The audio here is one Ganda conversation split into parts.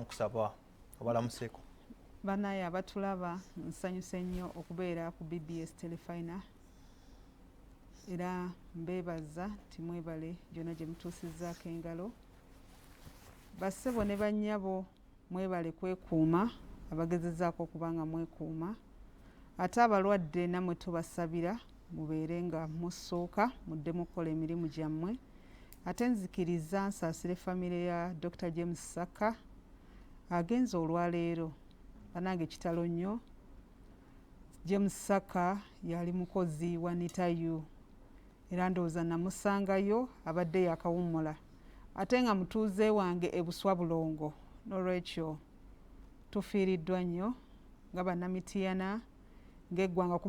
Nkusaba obalamuseko banaye abatulaba nsanyuse nnyo okubeera ku BBS telefina era mbeebaza timwebale gyonna gye mutuusizzaako engalo bassebo ne bannyabo mwebale kwekuuma abagezezzaako okuba nga mwekuuma ate abalwadde nammwe tubasabira mubeere nga musooka muddemu okukola emirimu gyammwe ate nzikiriza nsaasire famire ya Dr. James Saka agenza olwaleero banange kitalo nnyo. James Saka yali mukozi wa nitayu era ndowooza namusangayo abadde yakawummula ate nga mutuuze wange ebuswa bulongo n'olwekyo tufiiriddwa nnyo nga bannamitiyana ng'eggwanga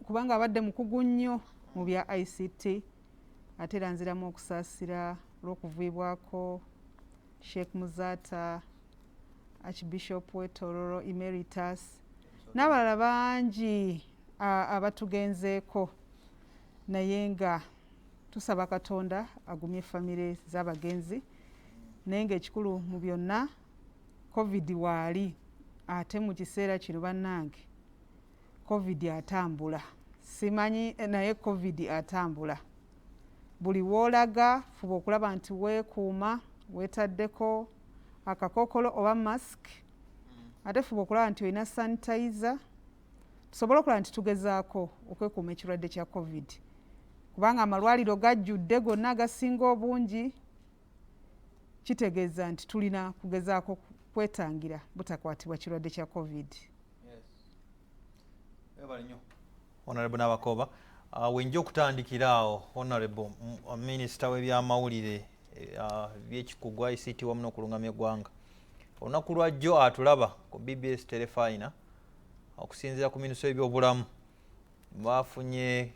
kubanga abadde mukugu nnyo mu bya ICT ate era nziramu okusaasira olw'okuviibwako Sheikh Muzata Archbishop Wetororo Emeritus n'abalala bangi abatugenzeeko naye nga tusaba Katonda agumye famire z'abagenzi naye ng'ekikulu mu byonna COVID waali ate mu kiseera kino bannange COVID atambula simanyi naye COVID atambula buli woolaga fuba okulaba nti weekuuma weetaddeko akakookolo oba mask ate fuba okulaba nti olina sanitizer tusobole okulaba nti tugezaako okwekuuma ekirwadde kya COVID kubanga amalwaliro gajjudde gonna agasinga obungi kitegeeza nti tulina kugezaako kwetangira butakwatibwa kirwadde kya COVID. Honorable Nabakooba wenja okutandikira awo Honorable Minisita w'ebyamawulire by'ekikugu ICT wamu n'okulungamya eggwanga olunaku lwajjo atulaba ku BBS telefina okusinziira ku minisitule y'ebyobulamu bafunye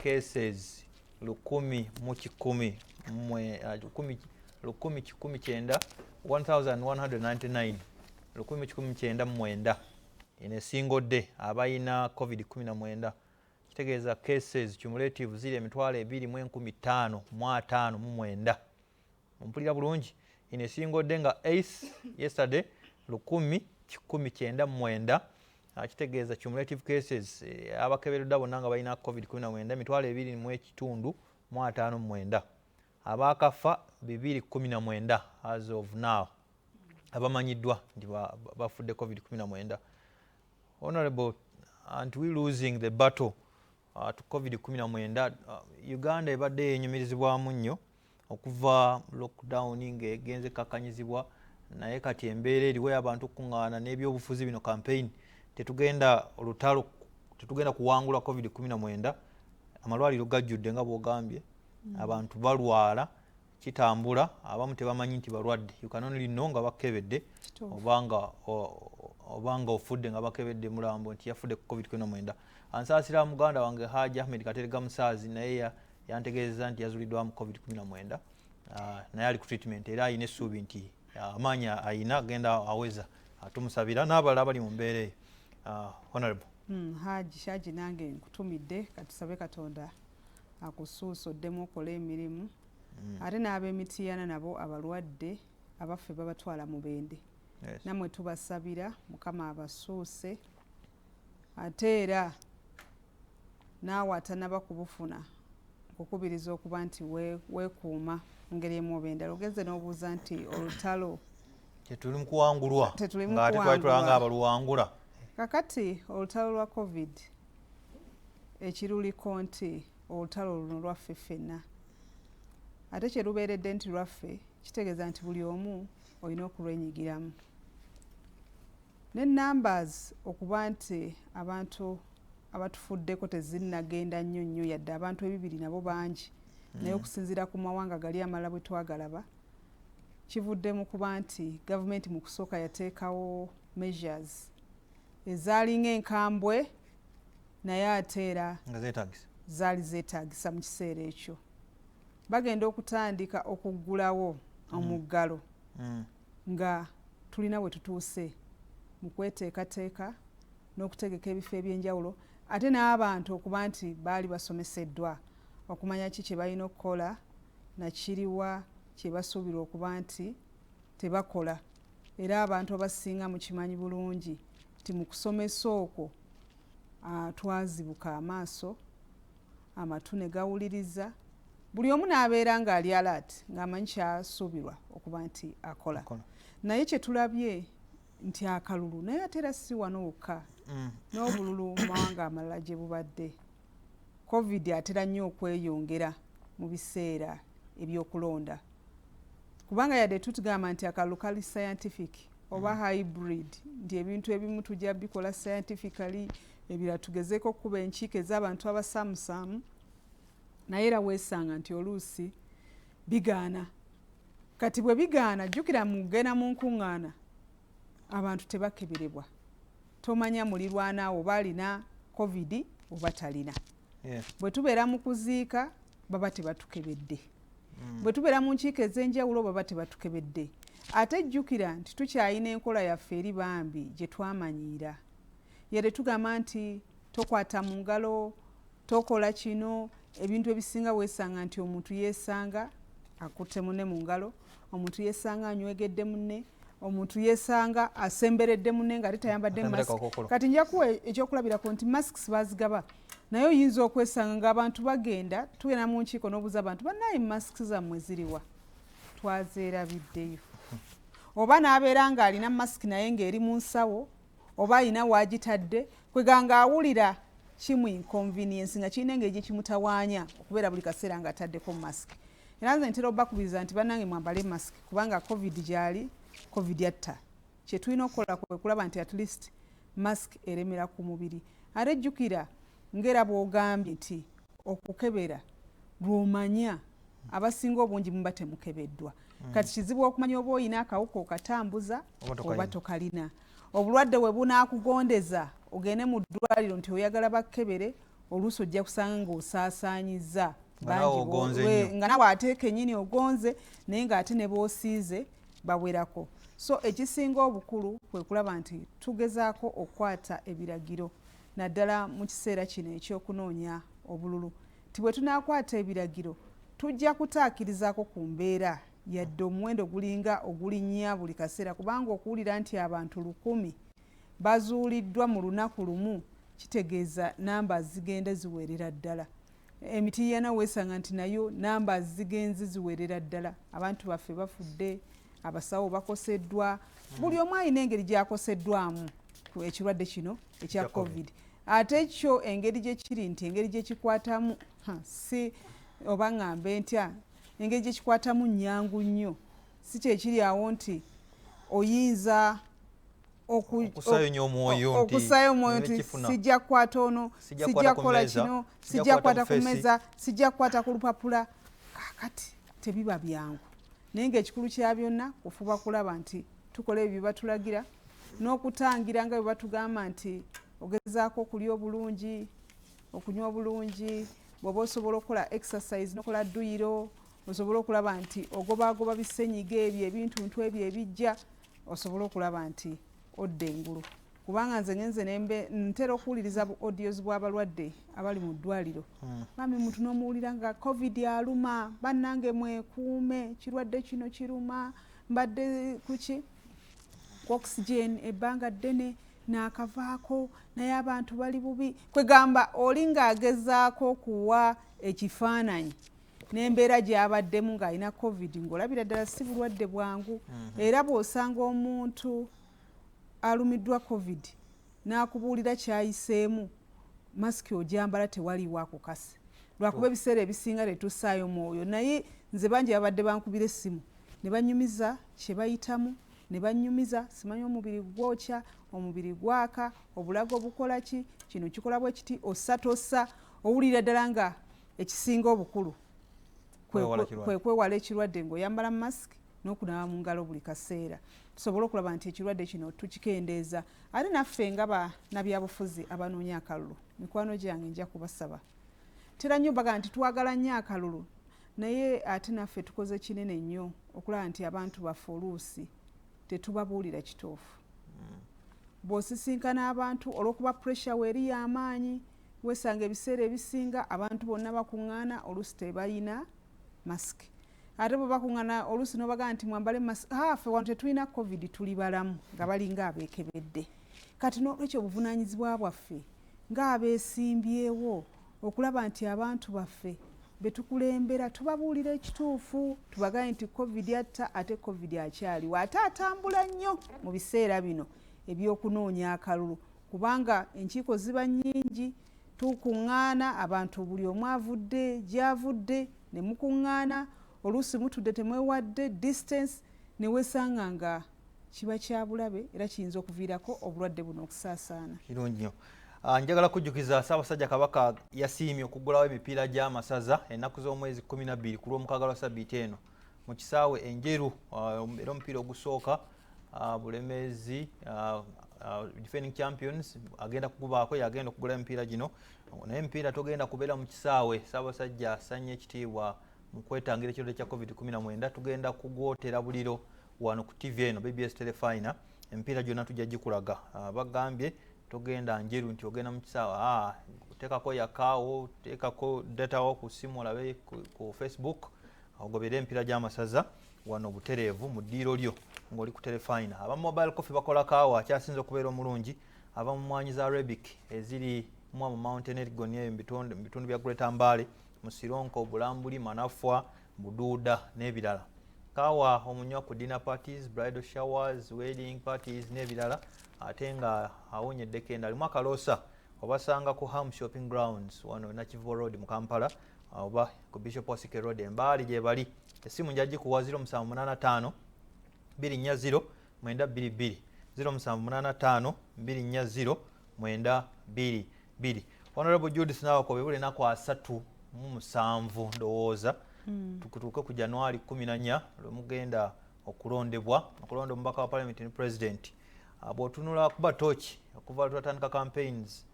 cases 1199 in a single day abayina COVID-19 kitegeeza cases cumulative ziri 2,255 mpulira bulungi in a single day nga ACE yesterday 1,199 kitegeeza cumulative cases abakeberedde bonna nga balina COVID-19 2,259 abakafa 219 as of now abamanyiddwa nti bafudde COVID-19. Honorable, aren't we losing the battle to COVID-19? Uganda ebadde yenyumirizibwamu nnyo okuva lockdown ng'egenze kakanyizibwa naye kati embeera eriwo abantu okuŋŋaana n'ebyobufuzi bino campaign tetugenda olutalo tetugenda kuwangula COVID-19 amalwaliro gajjudde nga bw'ogambye abantu balwala kitambula abamu tebamanyi nti balwadde you can only know nga bakebedde obanga ofudde nga bakebedde mulambo nti yafudde COVID-19. Ansaasira muganda wange Haji Ahmed Katerega Musaazi naye yantegeeza nti yazuliddwamu COVID-19 naye ali ku treatment era ayina essuubi nti amaanyi ayina agenda aweza tumusabira n'abalala abali mu mbeera eyo. Honorable Haji nange nkutumidde katusabe Katonda akusuusa oddemu okola emirimu ate n'ab'emitiyana nabo abalwadde abaffe babatwala mu bende nammwe tubasabira Mukama abasuuse ate era naawe atanaba kubufuna okukubiriza okuba nti weekuuma ngeri emu oba endala ogeze n'obuuza nti olutalo tetuli mu kuwangulwa ng'ate twalitwalanga abaluwangula kakati olutalo lwa COVID ekiruliko nti olutalo luno lwaffe ffenna ate kye lubeeredde nti lwaffe kitegeeza nti buli omu olina okulwenyigiramu ne numbers okuba nti abantu abatufuddeko tezinnagenda nnyo yadde abantu 200 nabo bangi naye okusinziira ku mawanga gali amala bwe twagalaba kivudde mu kuba nti gavumenti mu kusooka yateekawo measures ezaalinga enkambwe naye ate era zaali zeetaagisa mu kiseera ekyo bagenda okutandika okuggulawo omuggalo nga tulina we tutuuse mu kweteekateeka n'okutegeka ebifo eby'enjawulo ate n'abantu okuba nti baali basomeseddwa okumanya ki kye balina okukola nakiriwa kye basuubirwa okuba nti tebakola era abantu abasinga mukimanyi bulungi nti mu kusomesa okwo twazibuka amaaso, amatu ne gawuliriza, buli omu n'abeera ng'ali alert ng'amanyi kyasuubirwa okuba nti akola. Naye kye tulabye nti akalulu naye ate era si wano wokka n'obululu mu mawanga amalala gye bubadde. COVID atera nnyo okweyongera mu biseera ebyokulonda, kubanga yadde tutugamba nti akalulu kali scientific oba hybrid, nti ebintu ebimu tujja bikola scientifically, ebira tugezeeko okuba enkiiko ez'abantu abasaamusaamu, naye era weesanga nti oluusi bigaana. Kati bwe bigaana, jjukira mugenda mu nkuŋŋaana abantu tebakeberebwa, tomanya mulirwanaawo oba alina COVID oba talina. Bwe tubeera mu kuziika baba tebatukebedde, bwe tubeera mu nkiiko ez'enjawulo baba tebatukebedde. Ate jjukira nti tukyalina enkola yaffe eri bambi gye twamanyiira. Yadde tugamba nti tokwata mu ngalo, tokola kino, ebintu ebisinga weesanga nti omuntu yeesanga akutte munne mu ngalo, omuntu yeesanga anywegedde munne, omuntu yeesanga asemberedde munne nga tayambadde masiki. Kati nja kuwa ekyokulabirako nti masks bazigaba, naye oyinza okwesanga ng'abantu bagenda, tugenda mu nkiiko n'obuuza abantu bannaye masiki zammwe ziriwa? Twazeerabiddeyo. Oba n'abeera ng'alina masiki naye ng'eri mu nsawo, oba alina waagitadde, kweganga awulira kimu inconvenience nga kirina engeri gye kimutawaanya okubeera buli kaseera ng'ataddeko masiki. Era nze ntera obbakubiriza nti bannange mwambale masiki kubanga COVID gyali, COVID yatta. Kye tulina okukola kwe kulaba nti at least masiki eremera ku mubiri. Ate jjukira ng'era bw'ogambye nti okukebera lw'omanya abasinga obungi muba temukebeddwa. Kati kizibu okumanya oba oyina akawuka okatambuza oba tokalina. Obulwadde bwe bunaakugondeza ogende mu ddwaliro nti oyagala bakkebere, oluusi ojja kusanga ng'osaasaanyizza nga nawe ate kennyini ogonze, naye ng'ate ne boosiize bawerako. So ekisinga obukulu kwe kulaba nti tugezaako okukwata ebiragiro naddala mu kiseera kino ekyokunoonya obululu. Ti bwe tunaakwata ebiragiro tujja kutaakirizaako ku mbeera yadde omuwendo gulinga ogulinnya buli kaseera, kubanga okuwulira nti abantu 100 bazuuliddwa mu lunaku lumu kitegeeza namba zigenda ziwerera ddala. Emitiiyana weesanga nti nayo namba zigenze ziwerera ddala. Abantu baffe bafudde, abasawo bakoseddwa, buli omu alina engeri gy'akoseddwamu ku ekirwadde kino ekya COVID. Ate kyo engeri gye kiri nti engeri gye kikwatamu si oba ngambe ntya, engeri gye kikwatamu nnyangu nnyo. Si kye kiri awo nti oyinza okusaayo omwoyo nti sijja kukwata ono, sijja kukola kino, sijja kukwata ku mmeza, sijja kukwata ku lupapula. Kaakati tebiba byangu, naye ng'ekikulu kya byonna kufuba kulaba nti tukola ebyo bye batulagira n'okutangira nga bwe batugamba nti ogezaako okulya obulungi, okunywa obulungi, bw'oba osobola okukola exercise n'okola dduyiro, osobola okulaba nti ogobaagoba bisennyiga ebyo ebintuntu ebyo ebijja, osobola okulaba nti odda engulu. Kubanga nze ngenze ntera okuwuliriza bu audios bw'abalwadde abali mu ddwaliro. Mami muntu n'omuwulira nga COVID aluma, bannange mwekuume, kirwadde kino kiruma, mbadde kuki ku oxygen ebbanga ddene n'akavaako, naye abantu bali bubi. Kwegamba oli ng'agezaako okuwa ekifaananyi n'embeera gy'abaddemu ng'alina COVID, ng'olabira ddala si bulwadde bwangu. Era bw'osanga omuntu alumiddwa COVID n'akubuulira kyayiseemu, masiki ogyambala tewaliwo akukase. Lwakuba ebiseera ebisinga tetussaayo mwoyo, naye nze bangi babadde bankubira essimu ne banyumiza kye bayitamu, ne banyumiza simanyi omubiri gwokya, omubiri gwaka, obulago bukola ki, kino kikola bwe kiti, ossa tossa, owulira ddala nga ekisinga obukulu kwe kwewala ekirwadde ng'oyambala masiki n'okunaaba mu ngalo buli kaseera. Tusobole okulaba nti ekirwadde kino tukikendeeza. Ate naffe nga bannabyabufuzi abanoonya akalulu, mikwano gyange nja kubasaba, tera nnyo baga nti twagala nnyo akalulu, naye ate naffe tukoze kinene nnyo okulaba nti abantu baffe oluusi tetubabuulira kituufu. Bw'osisinkana abantu olw'okuba pressure weeri y'amaanyi, weesanga ebiseera ebisinga abantu bonna bakuŋŋaana oluusi tebalina masiki. ate bwe bakuŋŋaana oluusi n'obagaa nti mwambale ffe wano tetulina covid tuli balamu nga balinga abeekebedde. Kati n'olwekyo obuvunaanyizibwa bwaffe ng'abeesimbyewo okulaba nti abantu baffe betukulembera tubabuulira ekituufu, tubagaye nti covid atta ate covid akyaliwo, ate atambula nnyo mu biseera bino eby'okunoonya akalulu, kubanga enkiiko ziba nnyingi, tukuŋŋaana abantu buli omu avudde gy'avudde ne mukuŋŋaana, oluusi mutudde temwewadde distance, ne wesanga nga kiba kya bulabe era kiyinza okuviirako obulwadde buno okusaasaana. Kirungi nnyo. Njagala kujjukiza Ssaabasajja Kabaka yasiimye okuggulawo emipiira gy'amasaza ennaku z'omwezi 12 ku lw'omukaaga lwa Ssabbiiti eno mu kisaawe enjeru, era omupiira ogusooka Bulemeezi defending champions agenda kugubaako, yagenda okugula emipiira gino, naye emipiira togenda kubeera mu kisaawe. Ssaabasajja asanye ekitiibwa mu kwetangira ekirwadde kya COVID-19, tugenda kugwotera buliro wano ku TV eno BBS Telefina, emipiira gyonna tujja gikulaga. Bagambye togenda njeru nti ogenda mu kisaawe, teekako yakaawo, teekako data wo ku simu olabe ku Facebook, ogobere emipiira gy'amasaza wano butereevu mu ddiiro lyo ng'oli ku Telefina. Aba mobile coffee bakola kaawa akyasinza okubeera omulungi, aba mu mmwanyi za Arabic eziri mu Mountain Elgon eyo mu bitundu bya Greater Mbale, mu Sironko, Bulambuli, Manafwa, Buduuda n'ebirala. Kaawa omunywa ku dinner parties, bridal showers, wedding parties n'ebirala, ate nga awonyedde kenda alimu akaloosa obasanga ku Ham Shopping Grounds wano Nakivubo Road mu Kampala, oba ku Bishop Osike Road Embaali gye bali. Essimu njagikuwa 0785 240 922 0785 240 922. Honorable Judith Nabakooba buli naku 37 ndowooza tukutuuke ku January 14 lwemugenda okulondebwa omubaka wa Parliament ne President. Bw'otunula kuba tooki okuva twatandika campaigns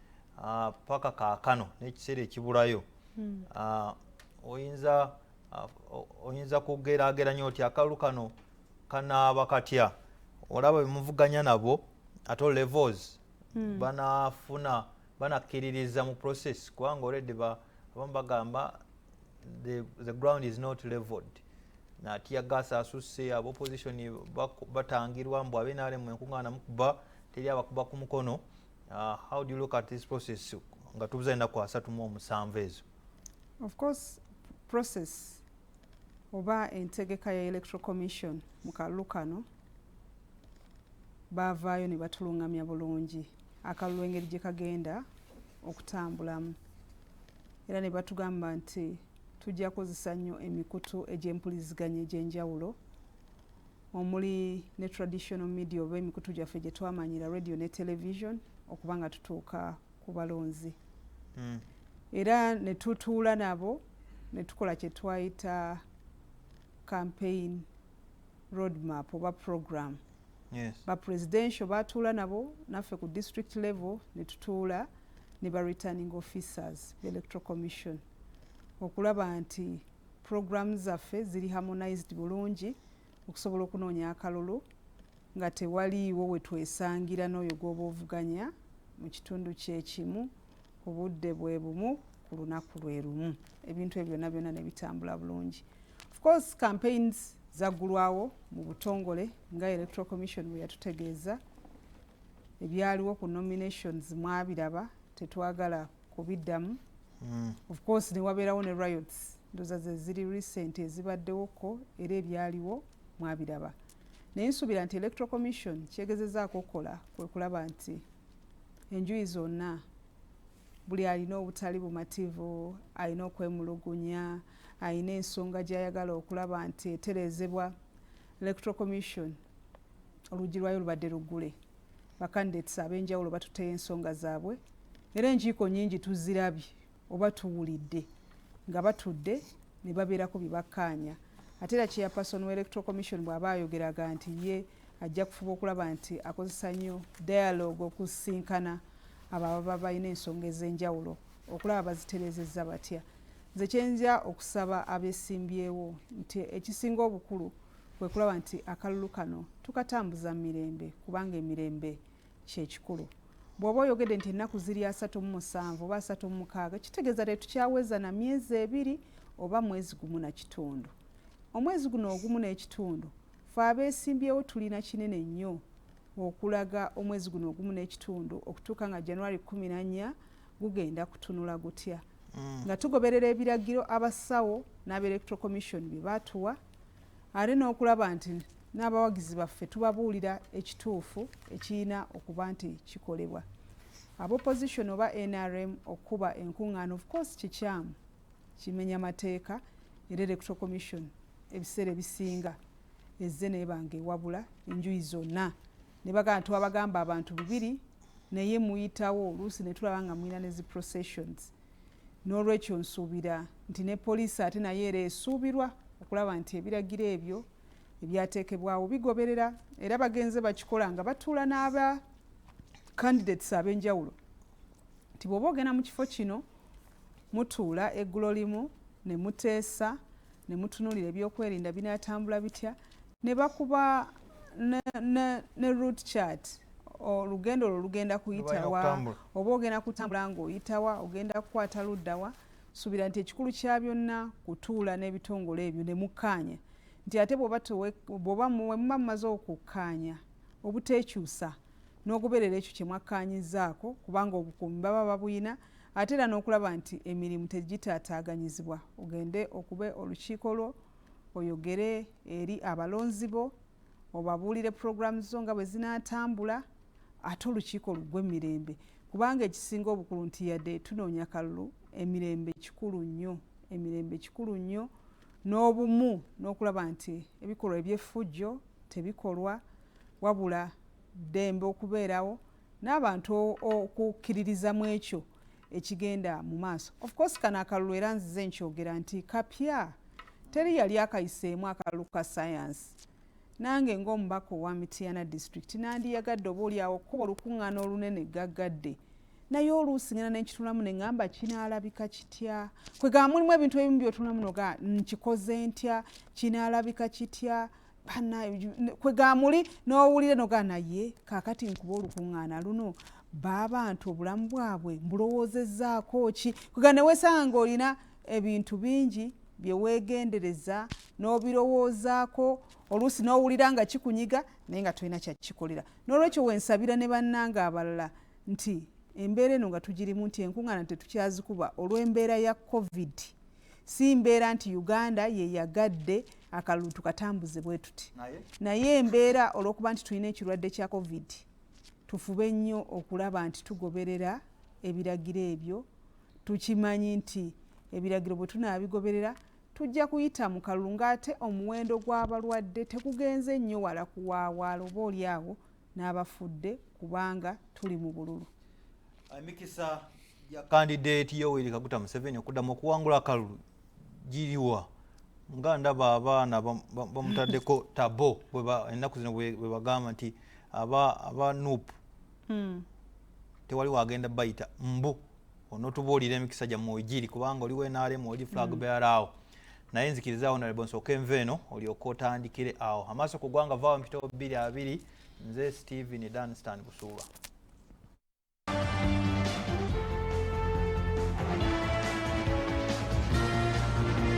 paka kaakano n'ekiseera ekibulayo, oyinza kugeraageranya oti akalulu kano kanaaba katya? Olaba bemuvuganya nabo ate levels banakkiririza mu process, kubanga already abamu bagamba the ground is not leveled. Natia gas asusse, opposition batangirwa mbu abenaalemu enkuŋŋaana mukuba teri abakuba ku mukono. How do you look at this process nga tubuza ennaku 37 ezo? Of course, process oba entegeka ya Electoral Commission mu kalulu kano baavaayo ne batulungamya bulungi akalulu engeri gye kagenda okutambulamu, era ne batugamba nti tujja kozesa nnyo emikutu egy'empuliziganya egy'enjawulo omuli ne traditional media oba emikutu gyaffe gye twamanyira radio ne television okuba nga tutuuka ku balonzi. Era ne tutuula nabo ne tukola kye twayita campaign roadmap oba program. Ba presidential batuula nabo, naffe ku district level ne tutuula ne ba returning officers the Electoral Commission okulaba nti program zaffe ziri harmonized bulungi okusobola okunoonya akalulu nga tewaliiwo we twesangira n'oyo gw'oba ovuganya mu kitundu kyekimu obudde bwe bumu ku lunaku lwe lumu. Ebintu ebyo byonna ne bitambula bulungi. Of course campaigns zaggulwawo mu butongole nga Electoral Commission bwe yatutegeeza. Ebyaliwo ku nominations mwabiraba, tetwagala kubiddamu. Of course ne wabeerawo ne riots, ndoza ze ziri recent ezibaddewoko era ebyaliwo mwabiraba. Naye nsuubira nti Electoral Commission kyegezezaako okukola kwe kulaba nti enjuyi zonna buli alina obutali bumativu, alina okwemulugunya, alina ensonga gy'ayagala okulaba nti eterezebwa. Electoral Commission oluggi lwayo lubadde luggule, bacandidates ab'enjawulo batuteyo ensonga zaabwe, era enkiiko nnyingi tuzirabye oba tuwulidde nga batudde ne babeerako bye bakkaanya. Ate era chairperson wa Electoral Commission bw'aba ayogeraga nti ye ajja kufuba okulaba nti akozesa nnyo dialogue okusinkana abo ababa balina ensonga ez'enjawulo okulaba bazitereezezza batya. Nze kyenja okusaba abeesimbyewo nti ekisinga obukulu kwe kulaba nti akalulu kano tukatambuza mu mirembe, kubanga emirembe kyekikulu. Bw'oba oyogedde nti ennaku ziri 37 oba 36, kitegeeza tetukyaweza na myezi 2 oba mwezi gumu na kitundu. omwezi guno ogumu n'ekitundu fe abeesimbyewo tulina kinene nnyo okulaga omwezi guno ogumu n'ekitundu okutuuka nga January 14 gugenda kutunula gutya nga tugoberera ebiragiro abasawo n'aba-Electoral Commission bye baatuwa ate n'okulaba nti n'abawagizi baffe tubabuulira ekituufu ekirina okuba nti kikolebwa. Ab'opposition oba NRM okuba enkuŋŋaana of course kikyamu kimenya mateeka era Electoral Commission ebiseera ebisinga ezze nebanga ewabula enjuyi zonna ne bagamba twabagamba abantu 2 naye muyitawo oluusi ne tulaba nga mulina ne zi processions n'olwekyo nsuubira nti ne poliisi ate naye era esuubirwa okulaba nti ebiragiro ebyo ebyateekebwawo bigoberera era bagenze bakikola nga batuula n'aba candidates ab'enjawulo nti bw'oba ogenda mu kifo kino mutuula eggulo limu ne muteesa ne mutunuulira ebyokwerinda binaatambula bitya ne bakuba ne route chart olugendo olwo lugenda kuyitawa oba ogenda kutambula ng'oyitawa ogenda kukwata luddawa suubira nti ekikulu kya byonna kutuula n'ebitongole ebyo ne mukkaanya nti ate bw'oba muba mumaze okukkaanya obuteekyusa n'ogoberera ekyo kye mwakkaanyizaako kubanga obukuumi baba babuyina ate era n'okulaba nti emirimu tegitaataaganyizibwa ogende okube olukiiko lwo oyogere eri abalonzi bo obabuulire programu zo nga bwe zinaatambula ate olukiiko luggwe emirembe kubanga ekisinga obukulu nti yadde tunoonya kalulu emirembe kikulu nnyo n'obumu n'okulaba nti ebikolwa eby'effujjo tebikolwa wabula ddembe okubeerawo n'abantu okukkiririza mu ekyo ekigenda mu maaso. Of course kano akalulu era nzize nkyogera nti kapya teri yali akayiseemu akalulu ka science nange ng'omubaka owa Mityana district nandiyagadde oba oliawo kuba olukuŋŋaana olunene gaggadde naye oluusi ngenda nenkitulamu ne ŋŋamba kinaalabika kitya kwegamba mulimu ebintu ebimu by'otulamu noga nkikoze ntya kinaalabika kitya kwegamba muli n'owulire noga naye kaakati nkuba olukuŋŋaana luno b'abantu obulamu bwabwe mbulowoozezaako ki kwegamba ne weesanga ng'olina ebintu bingi bye weegendereza n'obirowoozaako oluusi n'owulira nga kikunyiga naye nga tolina kyakikolera n'olwekyo wensabira ne bannanga abalala nti embeera eno nga tugirimu nti enkuŋŋaana tetukyazikuba olw'embeera ya covid si mbeera nti Uganda ye yagadde akalulu tukatambuze bwe tuti naye embeera olw'okuba nti tulina ekirwadde kya covid tufube nnyo okulaba nti tugoberera ebiragiro ebyo tukimanyi nti ebiragiro bwe tunaabigoberera tujja kuyita mu kalulu ng'ate omuwendo gw'abalwadde tegugenze nnyo wala kuwaawaala oba oliawo n'abafudde kubanga tuli mu bululu. Emikisa ya candidate Yoweri Kaguta Museveni okuddamu okuwangula akalulu giriwa nga ndaba abaana bamutaddeko tabo ennaku zino bwe bagamba nti aba NUP tewali wagenda bayita mbu onotubuulira emikisa gyammwe wegiri kubanga oliwo NRM oli flag bearer awo naye nzikiriza Honorable nsooke nve eno olyoke otandikire awo amaaso ku ggwanga vaawo mpita 2-2 nze Stephen Danstan Busuulwa.